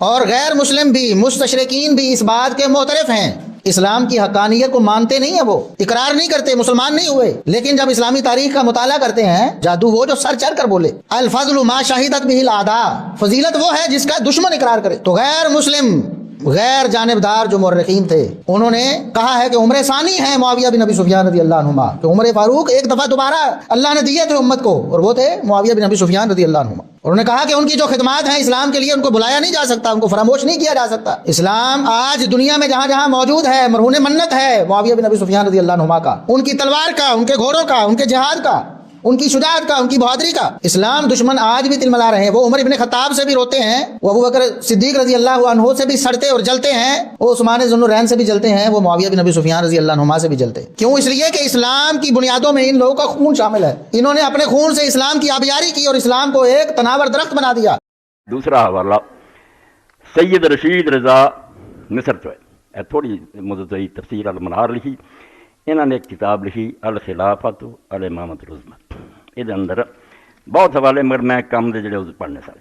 اور غیر مسلم بھی مستشرقین بھی اس بات کے معترف ہیں، اسلام کی حقانیت کو مانتے نہیں ہیں، وہ اقرار نہیں کرتے، مسلمان نہیں ہوئے، لیکن جب اسلامی تاریخ کا مطالعہ کرتے ہیں، جادو وہ جو سر چڑھ کر بولے الفضل ما شہدت به الاعداء، فضیلت وہ ہے جس کا دشمن اقرار کرے۔ تو غیر مسلم غیر جانبدار جو مورخین تھے انہوں نے کہا ہے کہ عمر ثانی ہے معاویہ بن ابی سفیان رضی اللہ عنہما، کہ عمر فاروق ایک دفعہ دوبارہ اللہ نے دیے تھے امت کو، اور وہ تھے معاویہ بن ابی سفیان رضی اللہ عنہما۔ انہوں نے کہا کہ ان کی جو خدمات ہیں اسلام کے لیے ان کو بلایا نہیں جا سکتا، ان کو فراموش نہیں کیا جا سکتا۔ اسلام آج دنیا میں جہاں جہاں موجود ہے مرہون منت ہے معاویہ بن ابی سفیان رضی اللہ عنہما کا، ان کی تلوار کا، ان کے گھوڑوں کا، ان کے جہاد کا، ان کی شجاعت کا، ان کی بہادری کا۔ اسلام دشمن آج بھی تلملا رہے ہیں، وہ عمر ابن خطاب سے بھی روتے ہیں، وہ ابو بکر صدیق رضی اللہ عنہ سے بھی سڑتے اور جلتے ہیں، وہ عثمان ذو النورین سے بھی جلتے ہیں، وہ معاویہ بن ابی سفیان رضی اللہ عنہما سے بھی جلتے ہیں۔ کیوں؟ اس لیے کہ اسلام کی بنیادوں میں ان لوگوں کا خون شامل ہے، انہوں نے اپنے خون سے اسلام کی آبیاری کی اور اسلام کو ایک تناور درخت بنا دیا۔ دوسرا حوالہ سید رشید رضا مصر جو ہے، تھوڑی مدتی تفسیر المنار لکھی، انہوں نے ایک کتاب لکھی الخلافت الامامۃ العظمیٰ، یہ اندر بہت حوالے مگر میں کم دے جڑے پڑھنے سارے۔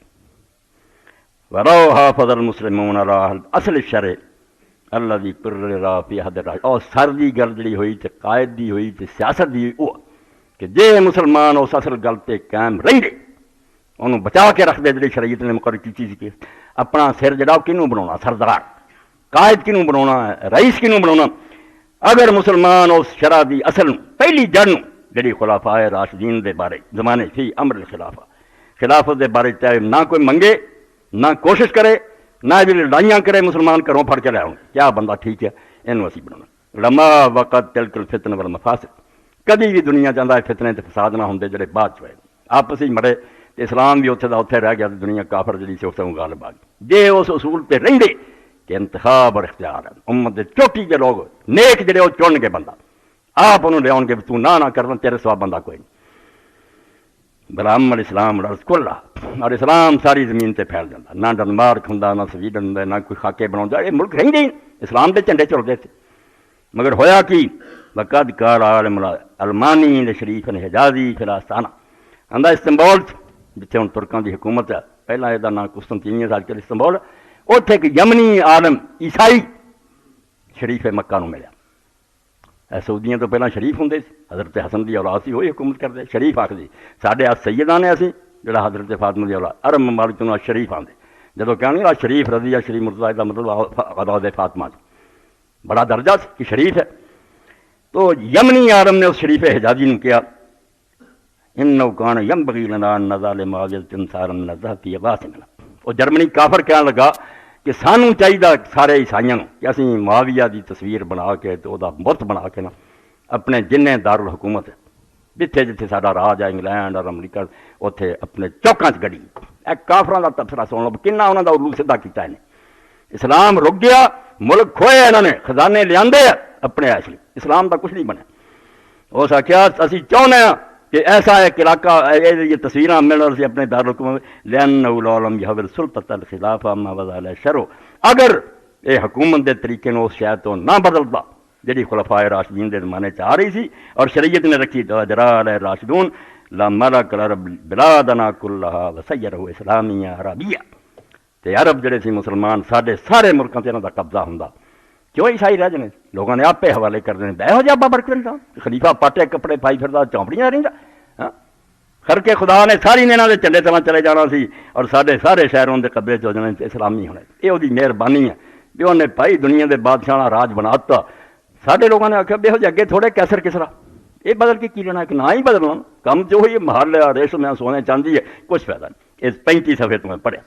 وَرَوْ حَافَظَ الْمُسْلِمُونَ عَلَىٰ اصل الشرع الَّذِي قُرِّرَ فِي حَدِّ الرَّجْعِ، اور سر دی گل جڑی ہوئی تے قائد دی ہوئی تے سیاست دی وہ کہ جے مسلمان اس اصل گل تے قائم رہندے، انہوں بچا کے رکھ دے جڑی شریعت نے مقرر کی چیز کی، اپنا سر جڑا کنوں بناونا، سردار قائد کنوں بناونا، رئیس کنوں بناونا۔ اگر مسلمان اس شرع دی اصل پہلی جڑ جڑی خلفاء راشدین دے بارے زمانے فی امر الخلافہ، خلافت دے بارے چاہے نہ کوئی منگے، نہ کوشش کرے، نہ جی لڑائیاں کرے، مسلمان گھروں پھڑ کے لے آؤں کیا بندہ ٹھیک ہے، انہوں اسی بنانا۔ لما وقت تلک الفتن والمفاسد، کدی بھی دنیا چاہتا ہے فتنے تے فساد نہ ہوندے جڑے بعد چ ہوئے، آپس ہی مرے تے اسلام بھی اتنے دا اتنے رہ گیا، دنیا کافر جڑی سی اسے غالب آ گئی۔ جے اس اصول تے رہندے کہ انتخاب اور اختیار ہے، امت دے چوٹی کے لوگ نیک جڑے وہ چن کے بندہ آپ انہوں لے آؤ گے، تو نہ کرنا تیرے سوا بندہ کوئی نہیں۔ برہم الاسلام الارض کلھا، اور اسلام ساری زمین تے پھیل جاتا، نہ ڈنمارک ہوندا، نہ سویڈن ہوندا، نہ کوئی خاکے بناؤں، یہ ملک رہندے ہی اسلام دے جھنڈے چڑھتے تھے۔ مگر ہویا کی وقد قال عالم المانی لشریف حجازی فی الاستانہ، آندا استنبول جتھے ہن ترکاں دی حکومت ہے، پہلا یہ نام قسطنطنیہ اج کل استنبول، اتنے ایک یمنی عالم عیسائی شریف مکہ نو ملیا۔ سعودیاں تو پہلے شریف ہوں، حضرت حسن دی اولاد سی وہی حکومت کرتے، شریف آخری ساڈے سیداں نے اسی جڑا حضرت فاطمہ دی اولاد، عرب ممالک تو شریف آتے، جدو کہنے آ شریف رضی شریف مرتضیٰ کا مطلب اولاد فاطمہ بڑا درجہ کہ شریف ہے۔ تو یمنی عالم نے اس شریف حجازی نے کیا انہ کان ینبغی لنا ان نزال معاویہ انصارا نزہ فی عباسنا، وہ جرمنی کافر کہنے لگا کہ سانوں چاہیے سارے عیسائیوں کہ اسی معاویہ دی تصویر بنا کے تو دا بت بنا کے نا اپنے جنہیں دارالحکومت جتھے جتھے ساڈا راج ہے انگلینڈ اور امریکہ اتنے اپنے چوکاں چ گڑی۔ ایک کافراں دا تبصرہ سن لو کنا انہاں دا الو سیدھا کیتا ہے۔ اسلام رک گیا، ملک کھوئے انہوں نے، خزانے لیاندے اپنے ایسے، اسلام دا کچھ نہیں بنے۔ اس آخیا اسی چاہتے ہیں کہ ایسا ایک علاقہ یہ تصویراں مل رہی اپنے دارالحکومت لأنه لو لم يحول سلطة الخلافة ما وضع له شرع، اگر یہ حکومت دے طریقے نو اس شاید تو نہ بدلتا جڑی خلفاء راشدین دے زمانے چ آ رہی سی اور شریعت نے رکھی جرا علیہ راشدون لملک العرب بلادنا كلها وسيره اسلامیہ عربیہ، تے عرب جڑے سی مسلمان ساڈے سارے ملکاں تے انہاں دا قبضہ ہوندا، کیوں عیسائی رہ جانے لوگوں نے آپ حوالے کر دینے بے ہو جا بابر کرتا خلیفہ پاٹے کپڑے پائی پھردا چونپڑیاں رہندا، خرق خدا نے ساری نے انہاں دے چنڈے تلاں چلے جانا سی اور ساڈے سارے شہروں دے قبضے چ ہو جانے اسلامی ہونے۔ یہ وہی مہربانی ہے بھی انہیں بھائی دنیا دے بادشاہ راج بناتا، سارے لوگوں نے آخیا بے ہو جا اگے تھوڑے کیسر کسرا، یہ بدل کے کی لینا کہ نہ ہی بدلنا، کم جو ہوئی محل ریشم سونے چاندی ہے، کچھ فائدہ نہیں۔ اس 35 صفحے تو میں پڑھیا۔